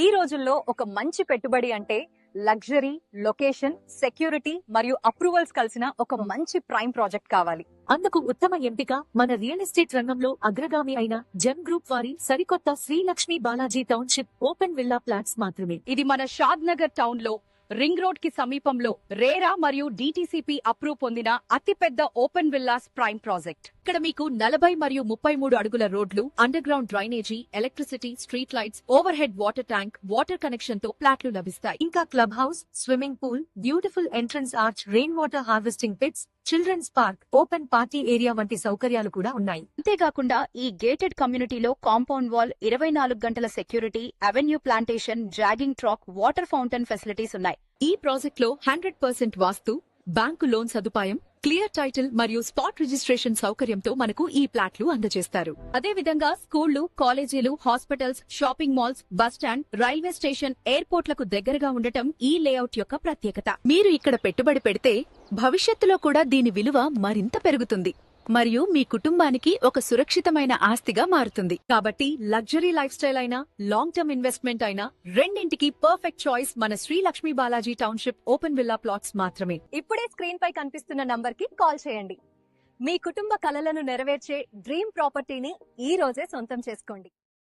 ఈ రోజుల్లో ఒక మంచి పెట్టుబడి అంటే లగ్జరీ, లొకేషన్, సెక్యూరిటీ మరియు అప్రూవల్స్ కలిసిన ఒక మంచి ప్రైమ్ ప్రాజెక్ట్ కావాలి. అందుకు ఉత్తమ ఎంపిక మన రియల్ ఎస్టేట్ రంగంలో అగ్రగామి అయిన జెమ్ గ్రూప్ వారి సరికొత్త Srilakshmi Balaji township open villa flats మాత్రమే. ఇది మన షాద్ నగర్ టౌన్ లో రింగ్ రోడ్ కి సమీపంలో రేరా మరియు డిటిసిపి అప్రూవ్ పొందిన అతిపెద్ద ఓపెన్ విల్లాస్ ప్రైమ్ ప్రాజెక్ట్. ఇక్కడ మీకు 40 మరియు 33 అడుగుల రోడ్లు, underground drainage, electricity, street lights, overhead water tank, water connection తో ఫ్లాట్లు లభిస్తాయి. ఇంకా club house, swimming pool, beautiful entrance arch, rain water harvesting pits, children's park, open party area వంటి సౌకర్యాలు కూడా ఉన్నాయి. అంతేకాకుండా ఈ గేటెడ్ కమ్యూనిటీలో కాంపౌండ్ వాల్, 24 గంటల security, avenue plantation, jogging track, water fountain facilities ఉన్నాయి. ఈ ప్రాజెక్ట్ లో 100% వాస్తు, బ్యాంకు లోన్ సదుపాయం, క్లియర్ టైటిల్ మరియు స్పాట్ రిజిస్ట్రేషన్ సౌకర్యంతో మనకు ఈ ప్లాట్లు అందజేస్తారు. అదే విధంగా స్కూళ్లు, కాలేజీలు, hospitals, shopping malls, bus stand, railway station, ఎయిర్పోర్ట్లకు దగ్గరగా ఉండటం ఈ లేఅవుట్ యొక్క ప్రత్యేకత. మీరు ఇక్కడ పెట్టుబడి పెడితే భవిష్యత్తులో కూడా దీని విలువ మరింత పెరుగుతుంది మరియు మీ కుటుంబానికి ఒక సురక్షితమైన ఆస్తిగా మారుతుంది. కాబట్టి లగ్జరీ లైఫ్ స్టైల్ అయినా, లాంగ్ టర్మ్ ఇన్వెస్ట్మెంట్ అయినా రెండింటికి పర్ఫెక్ట్ చాయిస్ మన Srilakshmi Balaji township open villa plots మాత్రమే. ఇప్పుడే స్క్రీన్ పై కనిపిస్తున్న నంబర్ కి కాల్ చేయండి. మీ కుటుంబ కలలను నెరవేర్చే డ్రీమ్ ప్రాపర్టీని ఈ రోజే సొంతం చేసుకోండి.